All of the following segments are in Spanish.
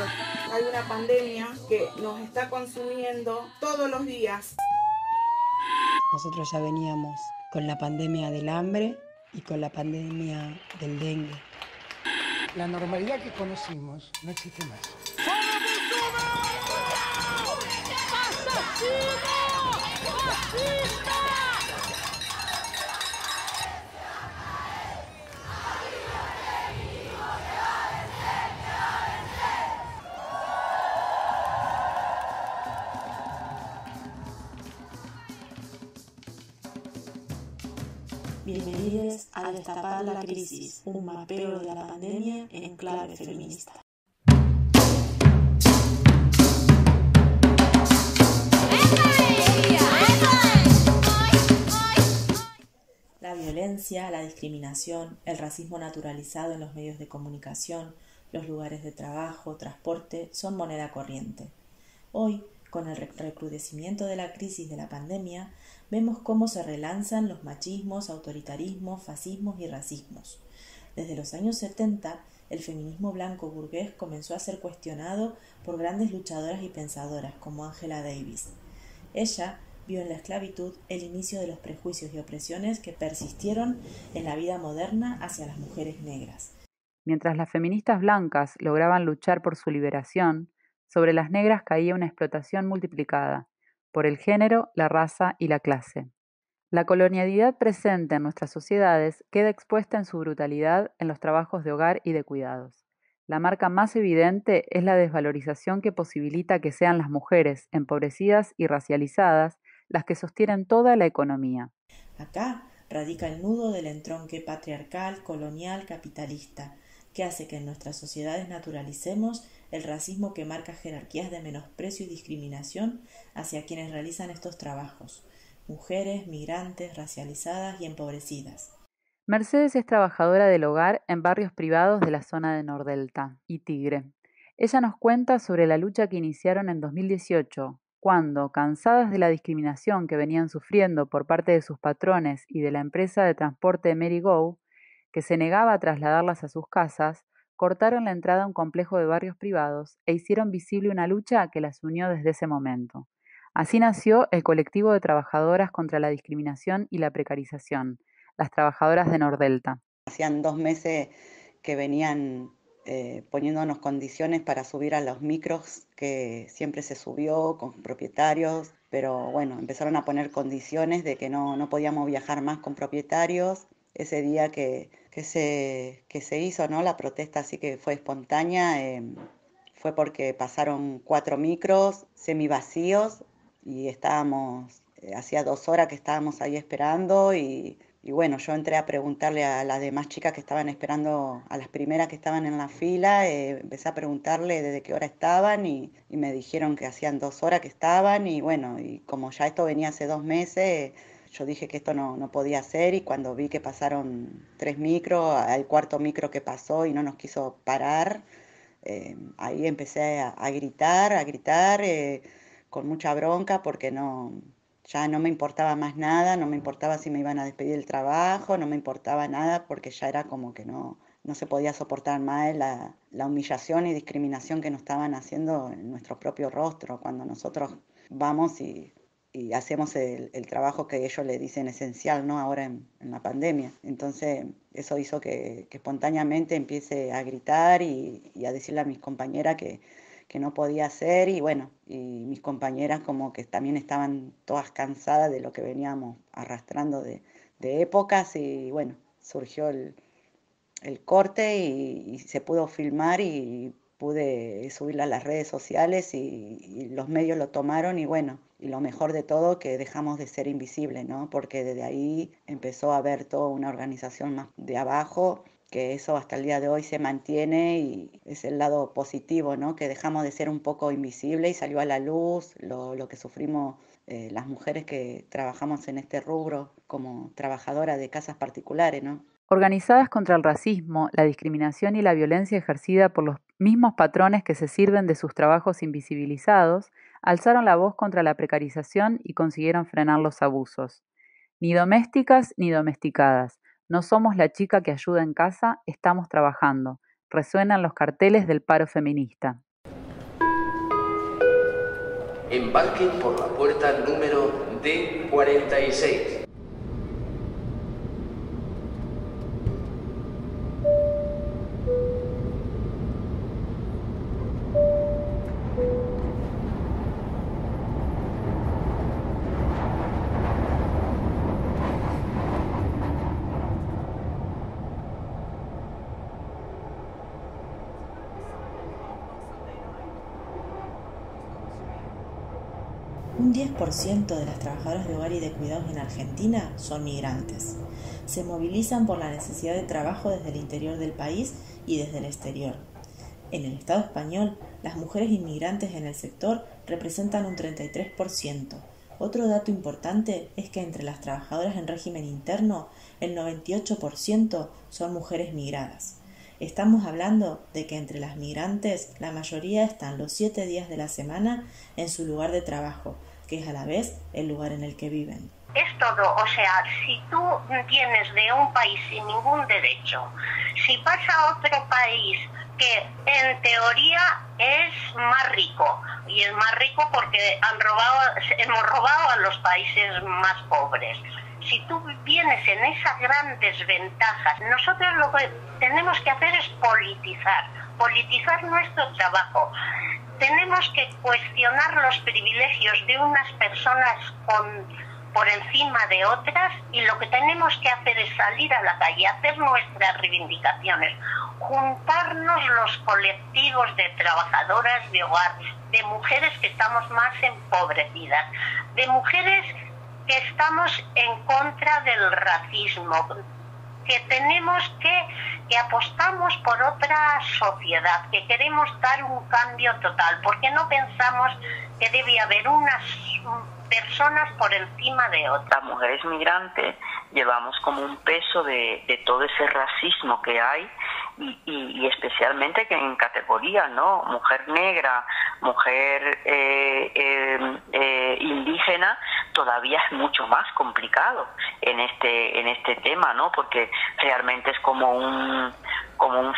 nosotros. Hay una pandemia que nos está consumiendo todos los días. Nosotros ya veníamos con la pandemia del hambre y con la pandemia del dengue. La normalidad que conocimos no existe más. Bienvenidos a Destapar la Crisis, un mapeo de la pandemia en clave feminista. La violencia, la discriminación, el racismo naturalizado en los medios de comunicación, los lugares de trabajo, transporte, son moneda corriente. Hoy, con el recrudecimiento de la crisis de la pandemia, vemos cómo se relanzan los machismos, autoritarismos, fascismos y racismos. Desde los años 70, el feminismo blanco burgués comenzó a ser cuestionado por grandes luchadoras y pensadoras como Angela Davis. Ella vio en la esclavitud el inicio de los prejuicios y opresiones que persistieron en la vida moderna hacia las mujeres negras. Mientras las feministas blancas lograban luchar por su liberación, sobre las negras caía una explotación multiplicada, por el género, la raza y la clase. La colonialidad presente en nuestras sociedades queda expuesta en su brutalidad en los trabajos de hogar y de cuidados. La marca más evidente es la desvalorización que posibilita que sean las mujeres empobrecidas y racializadas las que sostienen toda la economía. Acá radica el nudo del entronque patriarcal, colonial, capitalista, que hace que en nuestras sociedades naturalicemos el racismo que marca jerarquías de menosprecio y discriminación hacia quienes realizan estos trabajos, mujeres, migrantes, racializadas y empobrecidas. Mercedes es trabajadora del hogar en barrios privados de la zona de Nordelta y Tigre. Ella nos cuenta sobre la lucha que iniciaron en 2018, cuando, cansadas de la discriminación que venían sufriendo por parte de sus patrones y de la empresa de transporte Merigo, que se negaba a trasladarlas a sus casas, cortaron la entrada a un complejo de barrios privados e hicieron visible una lucha que las unió desde ese momento. Así nació el colectivo de trabajadoras contra la discriminación y la precarización, las trabajadoras de Nordelta. Hacían 2 meses que venían poniéndonos condiciones para subir a los micros, que siempre se subió con propietarios, pero bueno, empezaron a poner condiciones de que no podíamos viajar más con propietarios. Ese día que se hizo, ¿no?, la protesta, así que fue espontánea, fue porque pasaron 4 micros semivacíos y estábamos, hacía 2 horas que estábamos ahí esperando y bueno, yo entré a preguntarle a las demás chicas que estaban esperando, a las primeras que estaban en la fila, empecé a preguntarle desde qué hora estaban y me dijeron que hacían 2 horas que estaban y bueno, y como ya esto venía hace 2 meses, yo dije que esto no podía ser y cuando vi que pasaron 3 micros, al cuarto micro que pasó y no nos quiso parar, ahí empecé a gritar, con mucha bronca porque ya no me importaba más nada, no me importaba si me iban a despedir del trabajo, no me importaba nada porque ya era como que no se podía soportar más la humillación y discriminación que nos estaban haciendo en nuestro propio rostro cuando nosotros vamos y hacemos el trabajo que ellos le dicen esencial, ¿no?, ahora en la pandemia. Entonces eso hizo que espontáneamente empiece a gritar y a decirle a mis compañeras que no podía hacer y bueno, y mis compañeras como que también estaban todas cansadas de lo que veníamos arrastrando de épocas y bueno, surgió el corte y se pudo filmar y pude subirla a las redes sociales y los medios lo tomaron y bueno, y lo mejor de todo que dejamos de ser invisibles, ¿no? Porque desde ahí empezó a haber toda una organización más de abajo, que eso hasta el día de hoy se mantiene y es el lado positivo, ¿no? Que dejamos de ser un poco invisibles y salió a la luz lo que sufrimos las mujeres que trabajamos en este rubro como trabajadoras de casas particulares, ¿no? Organizadas contra el racismo, la discriminación y la violencia ejercida por los mismos patrones que se sirven de sus trabajos invisibilizados, alzaron la voz contra la precarización y consiguieron frenar los abusos. Ni domésticas ni domesticadas. No somos la chica que ayuda en casa, estamos trabajando. Resuenan los carteles del paro feminista. Embarquen por la puerta número D46. Un 10% de las trabajadoras de hogar y de cuidados en Argentina son migrantes. Se movilizan por la necesidad de trabajo desde el interior del país y desde el exterior. En el Estado español, las mujeres inmigrantes en el sector representan un 33%. Otro dato importante es que entre las trabajadoras en régimen interno, el 98% son mujeres migradas. Estamos hablando de que entre las migrantes la mayoría están los 7 días de la semana en su lugar de trabajo, que es a la vez el lugar en el que viven. Es todo, o sea, si tú vienes de un país sin ningún derecho, si vas a otro país que en teoría es más rico, y es más rico porque hemos robado a los países más pobres. Si tú vienes en esas grandes ventajas, nosotros lo que tenemos que hacer es politizar nuestro trabajo. Tenemos que cuestionar los privilegios de unas personas por encima de otras, y lo que tenemos que hacer es salir a la calle, hacer nuestras reivindicaciones, juntarnos los colectivos de trabajadoras de hogar, de mujeres que estamos más empobrecidas, de mujeres que estamos en contra del racismo, que que apostamos por otra sociedad, que queremos dar un cambio total, porque no pensamos que debe haber unas personas por encima de otras. Las mujeres migrantes llevamos como un peso de todo ese racismo que hay, y especialmente que en categorías, ¿no? Mujer negra, mujer indígena, todavía es mucho más complicado en este tema, ¿no? Porque realmente es como un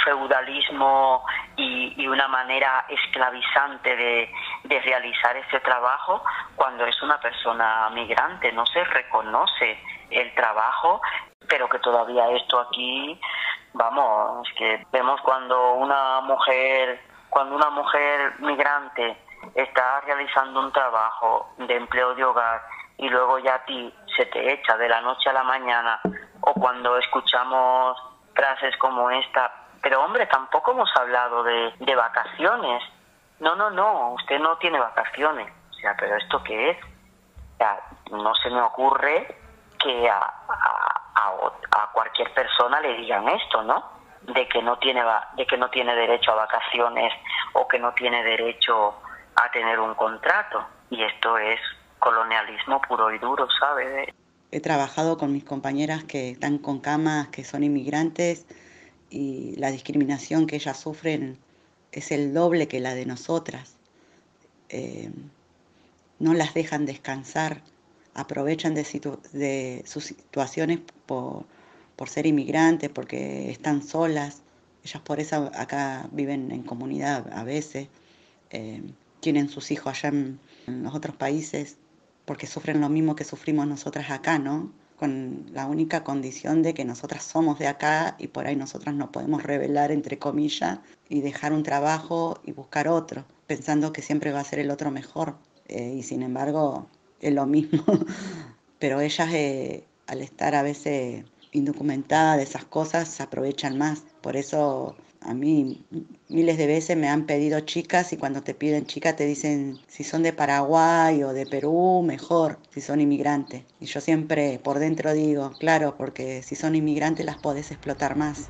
feudalismo y una manera esclavizante de realizar ese trabajo. Cuando es una persona migrante no se reconoce el trabajo, pero que todavía esto aquí, vamos, es que vemos cuando una mujer migrante está realizando un trabajo de empleo de hogar y luego ya a ti se te echa de la noche a la mañana, o cuando escuchamos frases como esta: pero hombre, tampoco hemos hablado de vacaciones. No, usted no tiene vacaciones. O sea, ¿pero esto qué es? O sea, no se me ocurre que a cualquier persona le digan esto, ¿no? De que no tiene derecho a vacaciones, o que no tiene derecho a tener un contrato. Y esto es colonialismo puro y duro, ¿sabes? He trabajado con mis compañeras que están con camas, que son inmigrantes, y la discriminación que ellas sufren es el doble que la de nosotras. No las dejan descansar, aprovechan de sus situaciones por ser inmigrantes, porque están solas. Ellas por eso acá viven en comunidad a veces, tienen sus hijos allá en los otros países, porque sufren lo mismo que sufrimos nosotras acá, ¿no? Con la única condición de que nosotras somos de acá y por ahí nosotras nos podemos rebelar, entre comillas, y dejar un trabajo y buscar otro, pensando que siempre va a ser el otro mejor. Y sin embargo, es lo mismo. Pero ellas, al estar a veces indocumentadas de esas cosas, se aprovechan más. Por eso a mí miles de veces me han pedido chicas, y cuando te piden chicas te dicen si son de Paraguay o de Perú, mejor, si son inmigrantes. Y yo siempre por dentro digo, claro, porque si son inmigrantes las podés explotar más.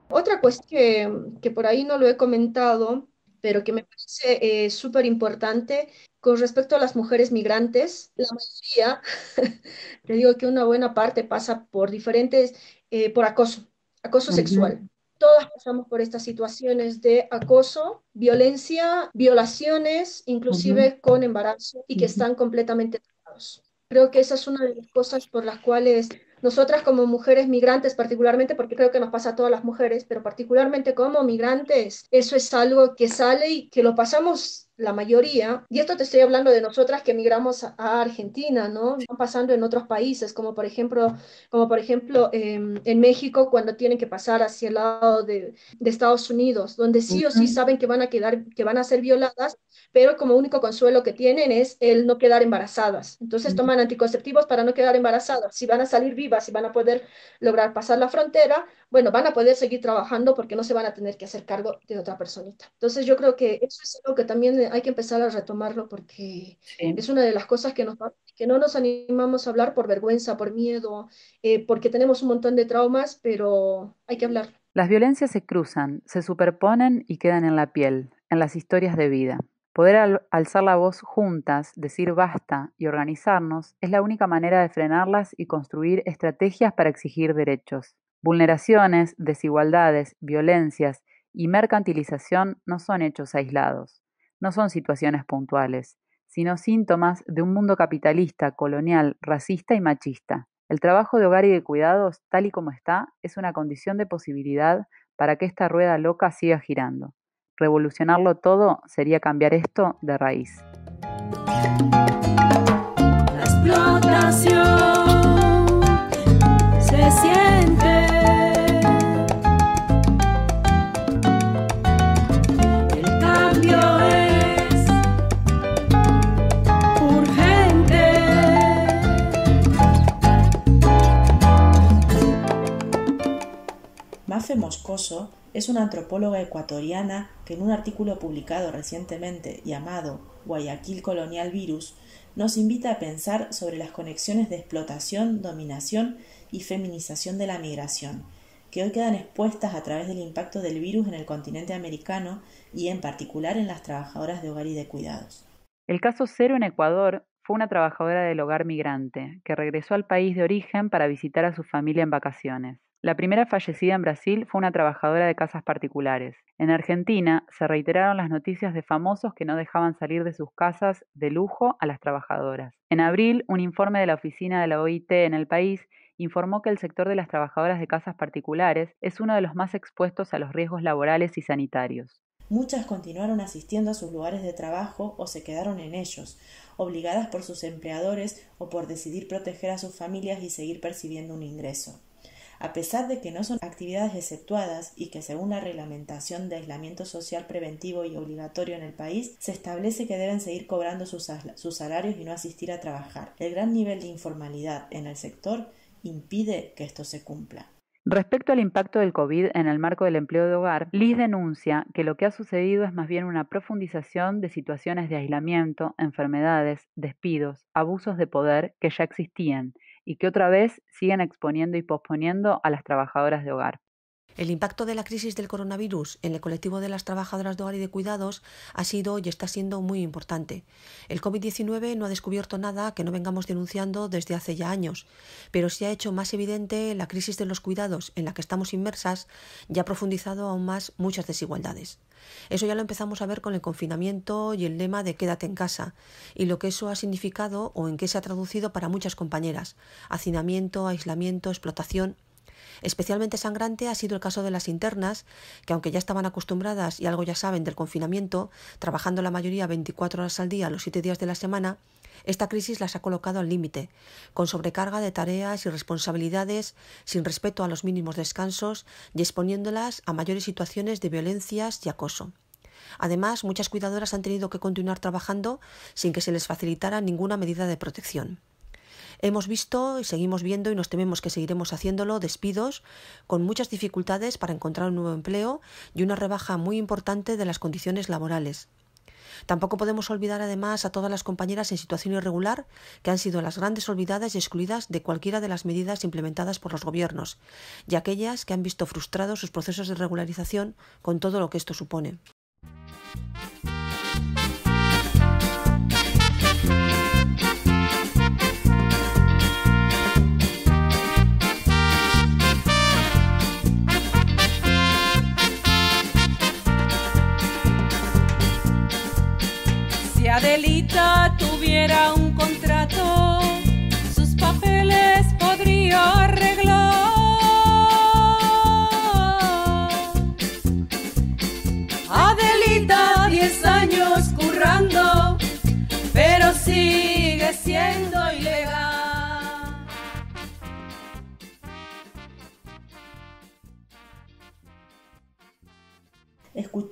Otra cuestión que por ahí no lo he comentado, pero que me parece súper importante con respecto a las mujeres migrantes, la mayoría, te digo que una buena parte pasa por por acoso sexual. Todas pasamos por estas situaciones de acoso, violencia, violaciones, inclusive con embarazo, y que están completamente tratados. Creo que esa es una de las cosas por las cuales nosotras como mujeres migrantes, particularmente, porque creo que nos pasa a todas las mujeres, pero particularmente como migrantes, eso es algo que sale y que lo pasamos la mayoría, y esto te estoy hablando de nosotras que emigramos a Argentina, ¿no? Están pasando en otros países, como por ejemplo en México, cuando tienen que pasar hacia el lado de Estados Unidos, donde sí o sí saben que van a quedar, que van a ser violadas, pero como único consuelo que tienen es el no quedar embarazadas. Entonces toman anticonceptivos para no quedar embarazadas. Si van a salir vivas, si van a poder lograr pasar la frontera, bueno, van a poder seguir trabajando porque no se van a tener que hacer cargo de otra personita. Entonces yo creo que eso es algo que también hay que empezar a retomarlo porque es una de las cosas que no nos animamos a hablar por vergüenza, por miedo, porque tenemos un montón de traumas, pero hay que hablar. Las violencias se cruzan, se superponen y quedan en la piel, en las historias de vida. Poder alzar la voz juntas, decir basta y organizarnos es la única manera de frenarlas y construir estrategias para exigir derechos. Vulneraciones, desigualdades, violencias y mercantilización no son hechos aislados, no son situaciones puntuales, sino síntomas de un mundo capitalista, colonial, racista y machista. El trabajo de hogar y de cuidados, tal y como está, es una condición de posibilidad para que esta rueda loca siga girando. Revolucionarlo todo sería cambiar esto de raíz. La explotación se siente. El cambio es urgente. Mafe Moscoso es una antropóloga ecuatoriana que en un artículo publicado recientemente llamado Guayaquil Colonial Virus nos invita a pensar sobre las conexiones de explotación, dominación y feminización de la migración, que hoy quedan expuestas a través del impacto del virus en el continente americano y en particular en las trabajadoras de hogar y de cuidados. El caso cero en Ecuador fue una trabajadora del hogar migrante que regresó al país de origen para visitar a su familia en vacaciones. La primera fallecida en Brasil fue una trabajadora de casas particulares. En Argentina se reiteraron las noticias de famosos que no dejaban salir de sus casas de lujo a las trabajadoras. En abril, un informe de la oficina de la OIT en el país informó que el sector de las trabajadoras de casas particulares es uno de los más expuestos a los riesgos laborales y sanitarios. Muchas continuaron asistiendo a sus lugares de trabajo o se quedaron en ellos, obligadas por sus empleadores o por decidir proteger a sus familias y seguir percibiendo un ingreso. A pesar de que no son actividades exceptuadas y que según la reglamentación de aislamiento social preventivo y obligatorio en el país, se establece que deben seguir cobrando sus salarios y no asistir a trabajar. El gran nivel de informalidad en el sector impide que esto se cumpla. Respecto al impacto del COVID en el marco del empleo de hogar, Liz denuncia que lo que ha sucedido es más bien una profundización de situaciones de aislamiento, enfermedades, despidos, abusos de poder que ya existían y que otra vez siguen exponiendo y posponiendo a las trabajadoras de hogar. El impacto de la crisis del coronavirus en el colectivo de las trabajadoras de hogar y de cuidados ha sido y está siendo muy importante. El COVID-19 no ha descubierto nada que no vengamos denunciando desde hace ya años, pero se ha hecho más evidente la crisis de los cuidados en la que estamos inmersas y ha profundizado aún más muchas desigualdades. Eso ya lo empezamos a ver con el confinamiento y el lema de quédate en casa, y lo que eso ha significado o en qué se ha traducido para muchas compañeras: hacinamiento, aislamiento, explotación. Especialmente sangrante ha sido el caso de las internas, que aunque ya estaban acostumbradas y algo ya saben del confinamiento, trabajando la mayoría 24 horas al día, los 7 días de la semana, esta crisis las ha colocado al límite, con sobrecarga de tareas y responsabilidades, sin respeto a los mínimos descansos y exponiéndolas a mayores situaciones de violencias y acoso. Además, muchas cuidadoras han tenido que continuar trabajando sin que se les facilitara ninguna medida de protección. Hemos visto y seguimos viendo, y nos tememos que seguiremos haciéndolo, despidos con muchas dificultades para encontrar un nuevo empleo y una rebaja muy importante de las condiciones laborales. Tampoco podemos olvidar además a todas las compañeras en situación irregular, que han sido las grandes olvidadas y excluidas de cualquiera de las medidas implementadas por los gobiernos, y aquellas que han visto frustrados sus procesos de regularización con todo lo que esto supone. Si Adelita tuviera un contrato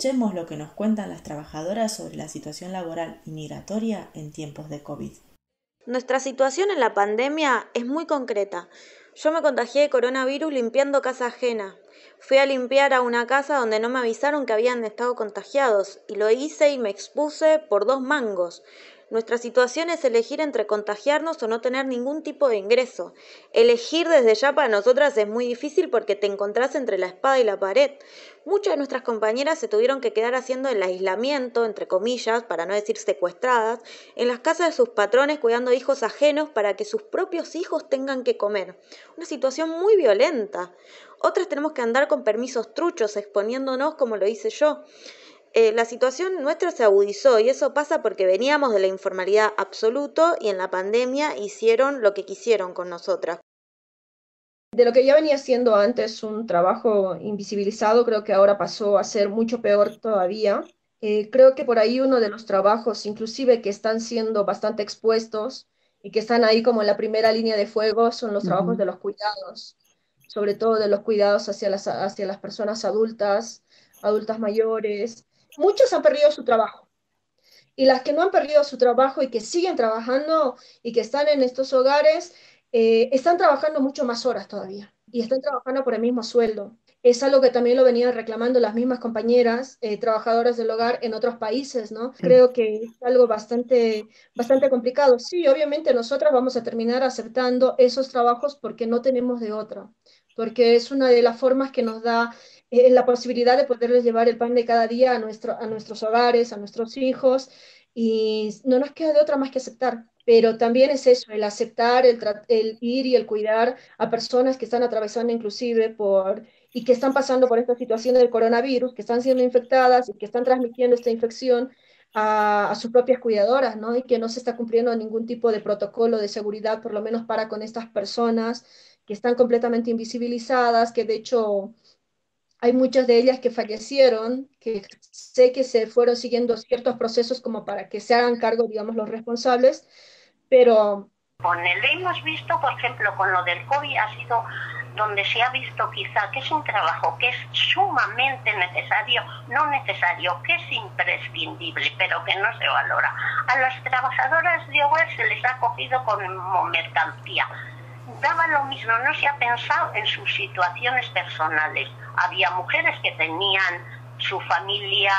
Escuchemos lo que nos cuentan las trabajadoras sobre la situación laboral y migratoria en tiempos de COVID. Nuestra situación en la pandemia es muy concreta. Yo me contagié de coronavirus limpiando casa ajena. Fui a limpiar a una casa donde no me avisaron que habían estado contagiados y lo hice y me expuse por 2 mangos. Nuestra situación es elegir entre contagiarnos o no tener ningún tipo de ingreso. Elegir desde ya para nosotras es muy difícil porque te encontrás entre la espada y la pared. Muchas de nuestras compañeras se tuvieron que quedar haciendo el aislamiento, entre comillas, para no decir secuestradas, en las casas de sus patrones cuidando hijos ajenos para que sus propios hijos tengan que comer. Una situación muy violenta. Otras tenemos que andar con permisos truchos, exponiéndonos como lo hice yo. La situación nuestra se agudizó y eso pasa porque veníamos de la informalidad absoluta y en la pandemia hicieron lo que quisieron con nosotras. De lo que ya venía siendo antes un trabajo invisibilizado, creo que ahora pasó a ser mucho peor todavía. Creo que por ahí uno de los trabajos, inclusive que están siendo bastante expuestos y que están ahí como en la primera línea de fuego, son los trabajos de los cuidados, sobre todo de los cuidados hacia las personas adultas mayores. Muchos han perdido su trabajo. Y las que no han perdido su trabajo y que siguen trabajando y que están en estos hogares, están trabajando mucho más horas todavía y están trabajando por el mismo sueldo. Es algo que también lo venían reclamando las mismas compañeras trabajadoras del hogar en otros países, ¿no? Creo que es algo bastante complicado. Sí, obviamente nosotras vamos a terminar aceptando esos trabajos porque no tenemos de otra, porque es una de las formas que nos da la posibilidad de poderles llevar el pan de cada día a nuestros hogares, a nuestros hijos, y no nos queda de otra más que aceptar. Pero también es eso, el aceptar, el ir y el cuidar a personas que están atravesando inclusive y que están pasando por esta situación del coronavirus, que están siendo infectadas y que están transmitiendo esta infección a sus propias cuidadoras, ¿no? Y que no se está cumpliendo ningún tipo de protocolo de seguridad, por lo menos para con estas personas que están completamente invisibilizadas, que de hecho hay muchas de ellas que fallecieron, que sé que se fueron siguiendo ciertos procesos como para que se hagan cargo, digamos, los responsables, pero... Hemos visto, por ejemplo, con lo del COVID, ha sido donde se ha visto quizá que es un trabajo que es sumamente necesario, no necesario, que es imprescindible, pero que no se valora. A las trabajadoras de hogar se les ha cogido como mercancía. Daba lo mismo, no se ha pensado en sus situaciones personales. Había mujeres que tenían su familia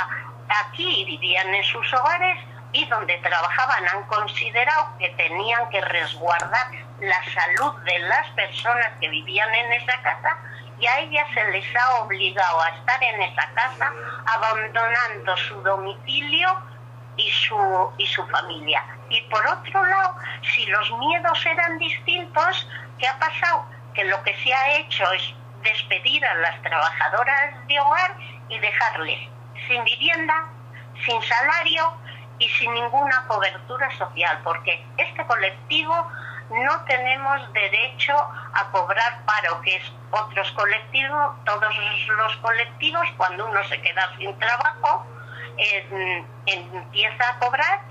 aquí y vivían en sus hogares y donde trabajaban han considerado que tenían que resguardar la salud de las personas que vivían en esa casa y a ellas se les ha obligado a estar en esa casa abandonando su domicilio y su familia. Y por otro lado, si los miedos eran distintos, ¿qué ha pasado? Que lo que se ha hecho es despedir a las trabajadoras de hogar y dejarles sin vivienda, sin salario y sin ninguna cobertura social, porque este colectivo no tenemos derecho a cobrar paro, que es otros colectivos, todos los colectivos, cuando uno se queda sin trabajo, empieza a cobrar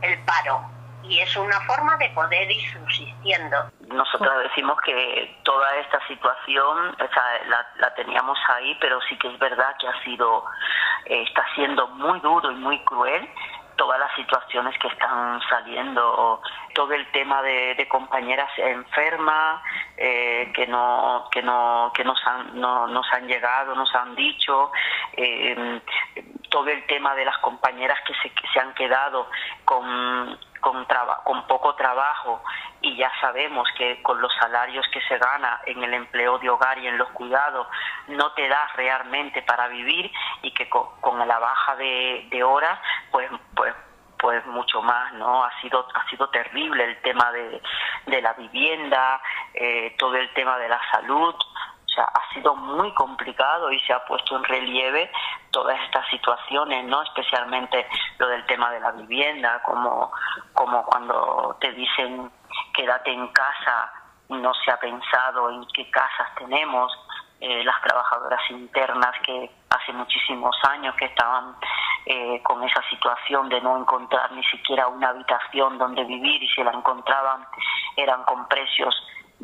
el paro. Y es una forma de poder ir subsistiendo. Nosotros decimos que toda esta situación, o sea, la teníamos ahí, pero sí que es verdad que está siendo muy duro y muy cruel todas las situaciones que están saliendo, todo el tema de compañeras enfermas que nos han llegado, nos han dicho, todo el tema de las compañeras que se han quedado con poco trabajo, y ya sabemos que con los salarios que se gana en el empleo de hogar y en los cuidados no te da realmente para vivir, y que con la baja de horas pues mucho más, ¿no? Ha sido terrible el tema de la vivienda, todo el tema de la salud. O sea, ha sido muy complicado y se ha puesto en relieve todas estas situaciones, ¿no? Especialmente lo del tema de la vivienda, como cuando te dicen quédate en casa, no se ha pensado en qué casas tenemos. Las trabajadoras internas que hace muchísimos años que estaban con esa situación de no encontrar ni siquiera una habitación donde vivir, y si la encontraban eran con precios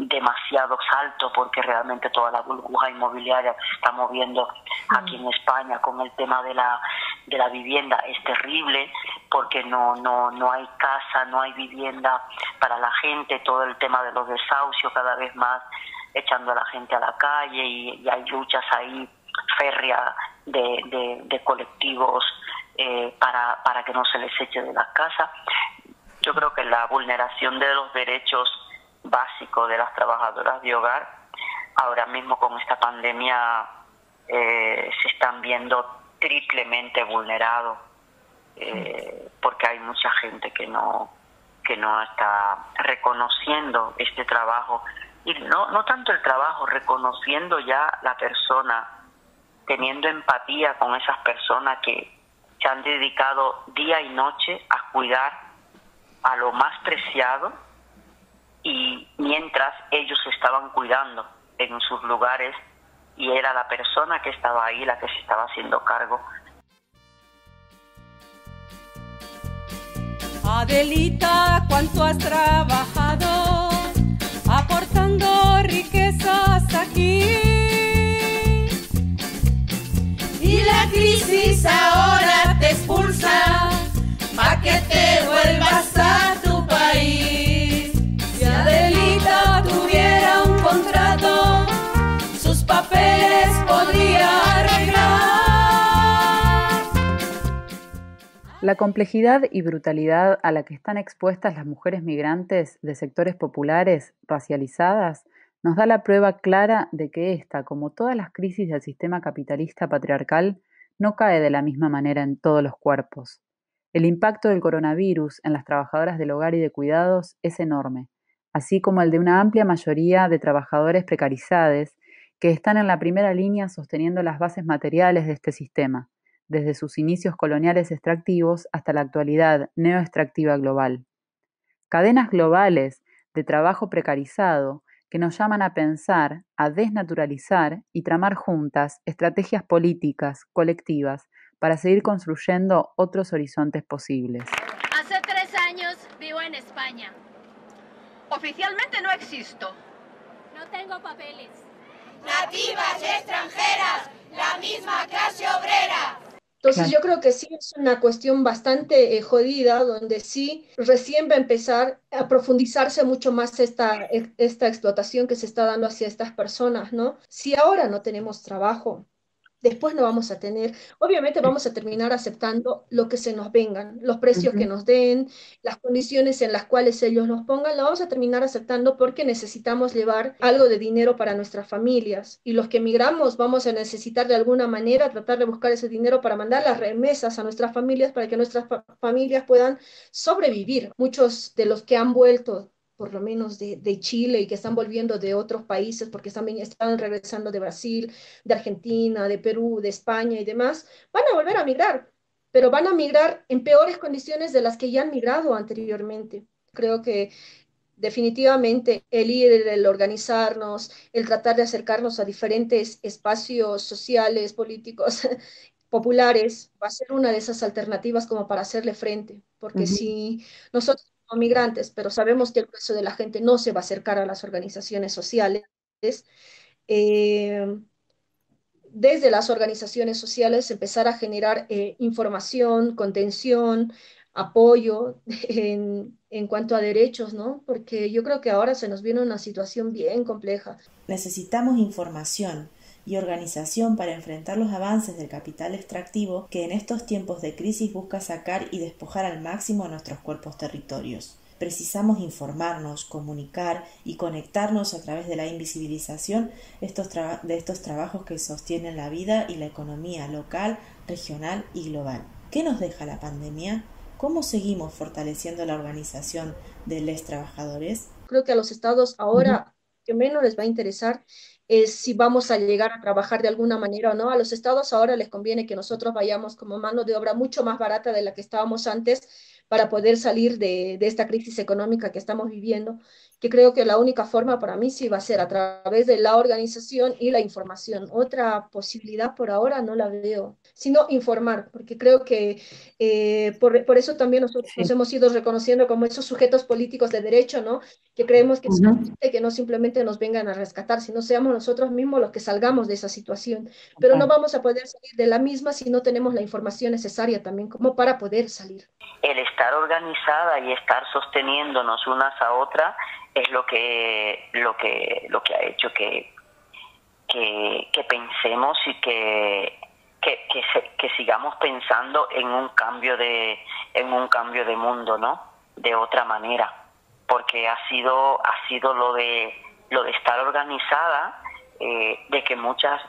demasiado salto, porque realmente toda la burbuja inmobiliaria que se está moviendo aquí en España con el tema de la vivienda es terrible, porque no hay casa, no hay vivienda para la gente, todo el tema de los desahucios cada vez más echando a la gente a la calle, y hay luchas ahí férreas de colectivos para que no se les eche de las casas. Yo creo que la vulneración de los derechos básicos de las trabajadoras de hogar ahora mismo con esta pandemia se están viendo triplemente vulnerados, porque hay mucha gente que no está reconociendo este trabajo, y no tanto el trabajo, reconociendo ya la persona, teniendo empatía con esas personas que se han dedicado día y noche a cuidar a lo más preciado, y mientras ellos estaban cuidando en sus lugares, y era la persona que estaba ahí la que se estaba haciendo cargo. Adelita, ¿cuánto has trabajado aportando riquezas aquí? Y la crisis ahora te expulsa pa' que te vuelvas a tu país. Si Adelita tuviera un contrato, sus papeles podría arreglar. La complejidad y brutalidad a la que están expuestas las mujeres migrantes de sectores populares racializadas nos da la prueba clara de que esta, como todas las crisis del sistema capitalista patriarcal, no cae de la misma manera en todos los cuerpos. El impacto del coronavirus en las trabajadoras del hogar y de cuidados es enorme, así como el de una amplia mayoría de trabajadores precarizados que están en la primera línea sosteniendo las bases materiales de este sistema, desde sus inicios coloniales extractivos hasta la actualidad neoextractiva global. Cadenas globales de trabajo precarizado que nos llaman a pensar, a desnaturalizar y tramar juntas estrategias políticas, colectivas, para seguir construyendo otros horizontes posibles. Hace 3 años vivo en España. Oficialmente no existo. No tengo papeles. Nativas y extranjeras, la misma clase obrera. Entonces yo creo que sí es una cuestión bastante jodida, donde sí recién va a empezar a profundizarse mucho más esta explotación que se está dando hacia estas personas, ¿no? Si ahora no tenemos trabajo, después no vamos a tener, obviamente vamos a terminar aceptando lo que se nos vengan, los precios que nos den, las condiciones en las cuales ellos nos pongan, lo vamos a terminar aceptando porque necesitamos llevar algo de dinero para nuestras familias, y los que emigramos vamos a necesitar de alguna manera tratar de buscar ese dinero para mandar las remesas a nuestras familias, para que nuestras familias puedan sobrevivir. Muchos de los que han vuelto por lo menos de Chile, y que están volviendo de otros países, porque también están regresando de Brasil, de Argentina, de Perú, de España y demás, van a volver a migrar, pero van a migrar en peores condiciones de las que ya han migrado anteriormente. Creo que definitivamente el organizarnos, el tratar de acercarnos a diferentes espacios sociales, políticos, populares, va a ser una de esas alternativas como para hacerle frente, porque si nosotros migrantes, pero sabemos que el grueso de la gente no se va a acercar a las organizaciones sociales, desde las organizaciones sociales empezar a generar información, contención, apoyo en cuanto a derechos, ¿no? Porque yo creo que ahora se nos viene una situación bien compleja. Necesitamos información y organización para enfrentar los avances del capital extractivo que en estos tiempos de crisis busca sacar y despojar al máximo a nuestros cuerpos territorios. Precisamos informarnos, comunicar y conectarnos a través de la invisibilización de estos trabajos que sostienen la vida y la economía local, regional y global. ¿Qué nos deja la pandemia? ¿Cómo seguimos fortaleciendo la organización de los trabajadores? Creo que a los estados ahora que menos les va a interesar es si vamos a llegar a trabajar de alguna manera o no. A los estados ahora les conviene que nosotros vayamos como mano de obra mucho más barata de la que estábamos antes para poder salir de esta crisis económica que estamos viviendo, que creo que la única forma para mí sí va a ser a través de la organización y la información. Otra posibilidad por ahora no la veo, sino informar, porque creo que por eso también nosotros nos hemos ido reconociendo como esos sujetos políticos de derecho, ¿no? que creemos que es importante que no simplemente nos vengan a rescatar, sino seamos nosotros mismos los que salgamos de esa situación. Pero no vamos a poder salir de la misma si no tenemos la información necesaria también como para poder salir. El estar organizada y estar sosteniéndonos unas a otras es lo que ha hecho que pensemos y que sigamos pensando en un cambio de mundo, ¿no? De otra manera, porque ha sido lo de estar organizada, de que muchas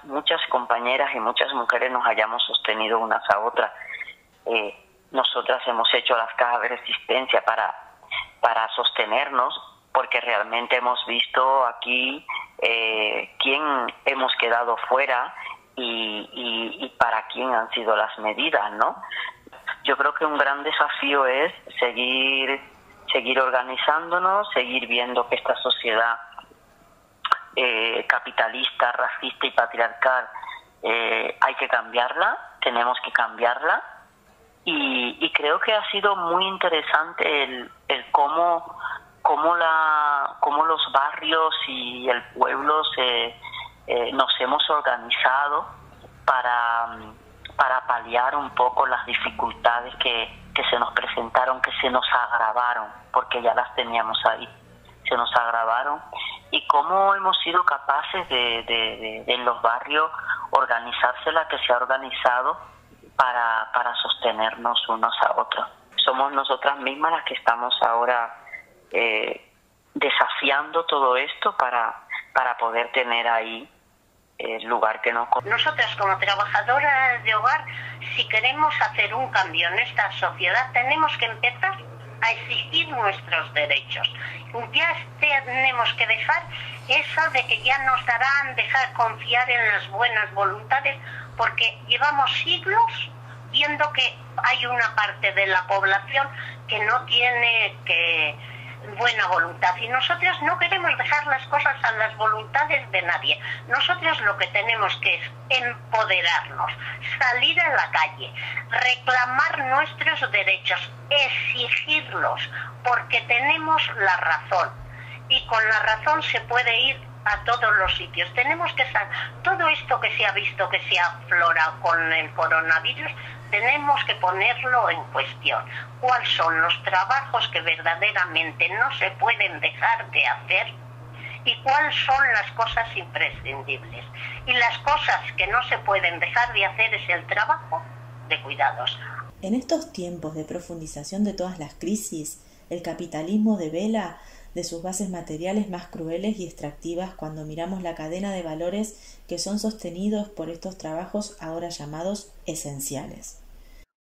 compañeras y muchas mujeres nos hayamos sostenido unas a otras. Nosotras hemos hecho las cajas de resistencia para sostenernos, porque realmente hemos visto aquí quién hemos quedado fuera y para quién han sido las medidas, ¿no? Yo creo que un gran desafío es seguir organizándonos, seguir viendo que esta sociedad capitalista, racista y patriarcal hay que cambiarla, tenemos que cambiarla, y creo que ha sido muy interesante el cómo los barrios y el pueblo nos hemos organizado para paliar un poco las dificultades que se nos presentaron, que se nos agravaron, porque ya las teníamos ahí, se nos agravaron, y cómo hemos sido capaces de en los barrios organizarse la que se ha organizado para sostenernos unos a otros. Somos nosotras mismas las que estamos ahora desafiando todo esto para poder tener ahí el lugar que nos corresponde. Nosotras como trabajadoras de hogar, si queremos hacer un cambio en esta sociedad, tenemos que empezar a exigir nuestros derechos. Ya tenemos que dejar eso de que ya nos darán, dejar confiar en las buenas voluntades, porque llevamos siglos viendo que hay una parte de la población que no tiene buena voluntad, y nosotros no queremos dejar las cosas a las voluntades de nadie. Nosotros lo que tenemos que es empoderarnos, salir a la calle, reclamar nuestros derechos, exigirlos, porque tenemos la razón, y con la razón se puede ir a todos los sitios. Tenemos que todo esto que se ha visto que se ha aflorado con el coronavirus, tenemos que ponerlo en cuestión. ¿Cuáles son los trabajos que verdaderamente no se pueden dejar de hacer? ¿Y cuáles son las cosas imprescindibles? Y las cosas que no se pueden dejar de hacer es el trabajo de cuidados. En estos tiempos de profundización de todas las crisis, el capitalismo devela de sus bases materiales más crueles y extractivas cuando miramos la cadena de valores que son sostenidos por estos trabajos ahora llamados esenciales.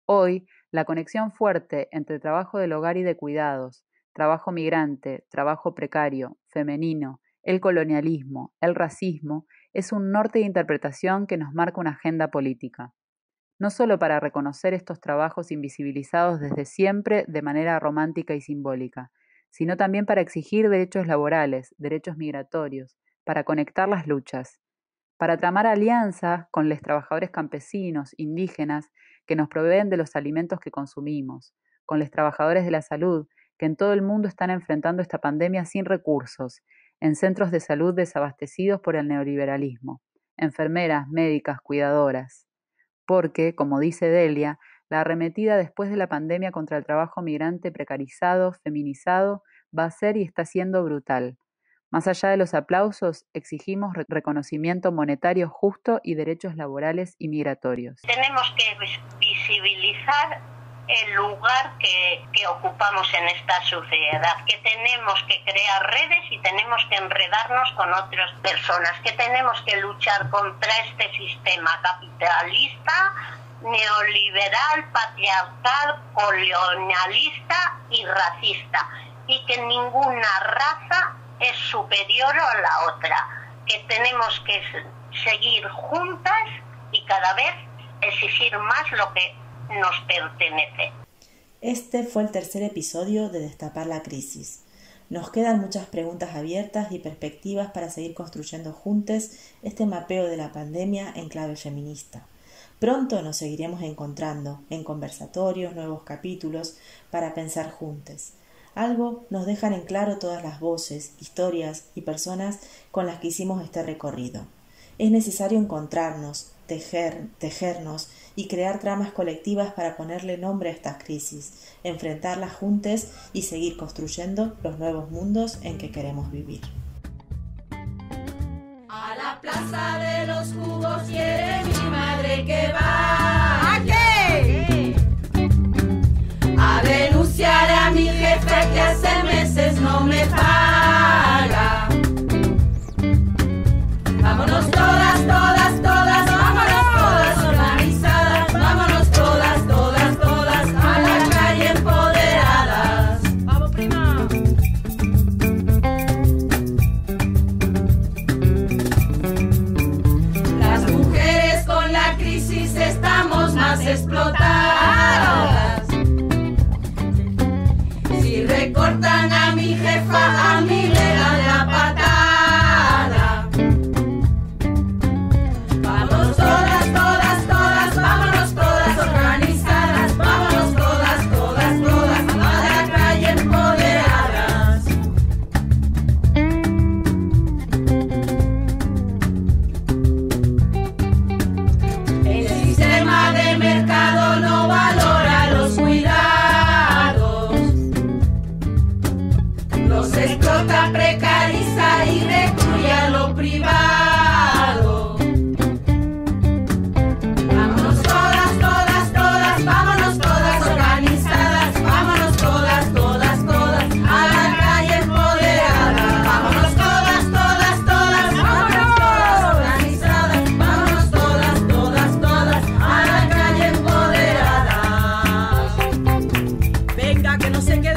Hoy, la conexión fuerte entre trabajo del hogar y de cuidados, trabajo migrante, trabajo precario, femenino, el colonialismo, el racismo, es un norte de interpretación que nos marca una agenda política. No solo para reconocer estos trabajos invisibilizados desde siempre de manera romántica y simbólica, sino también para exigir derechos laborales, derechos migratorios, para conectar las luchas, para tramar alianzas con los trabajadores campesinos, indígenas, que nos proveen de los alimentos que consumimos, con los trabajadores de la salud, que en todo el mundo están enfrentando esta pandemia sin recursos, en centros de salud desabastecidos por el neoliberalismo, enfermeras, médicas, cuidadoras. Porque, como dice Delia, la arremetida después de la pandemia contra el trabajo migrante precarizado, feminizado, va a ser y está siendo brutal. Más allá de los aplausos, exigimos reconocimiento monetario justo y derechos laborales y migratorios. Tenemos que visibilizar el lugar que ocupamos en esta sociedad, que tenemos que crear redes y tenemos que enredarnos con otras personas, que tenemos que luchar contra este sistema capitalista, neoliberal, patriarcal, colonialista y racista, y que ninguna raza es superior a la otra, que tenemos que seguir juntas y cada vez exigir más lo que nos pertenece. Este fue el tercer episodio de Destapar la Crisis. Nos quedan muchas preguntas abiertas y perspectivas para seguir construyendo juntos este mapeo de la pandemia en clave feminista. Pronto nos seguiremos encontrando en conversatorios, nuevos capítulos para pensar juntos. Algo nos dejan en claro todas las voces, historias y personas con las que hicimos este recorrido. Es necesario encontrarnos, tejernos y crear tramas colectivas para ponerle nombre a estas crisis, enfrentarlas juntos y seguir construyendo los nuevos mundos en que queremos vivir. A la plaza de los jugos quiere mi madre que va. ¿A qué? A denunciar a mi jefe que hace meses no me paga. Vámonos todas, todas, todas, vámonos todas organizadas, vámonos todas, todas, todas a la calle empoderadas. ¡Vamos, prima! Las mujeres con la crisis estamos más explotadas. Si recortan a mi jefa, a mí le dan la patada. Vámonos todas, todas, todas, vámonos todas organizadas, vámonos todas, todas, todas a la calle empoderadas. El sistema de mercado no valora los cuidados. Los explota, precariza y recluye a lo privado. Vámonos todas, todas, todas, vámonos todas organizadas, vámonos todas, todas, todas a la calle empoderada. Vámonos todas, todas, todas, vámonos todas organizadas, vámonos todas, todas, todas a la calle empoderada. Venga, que no se quede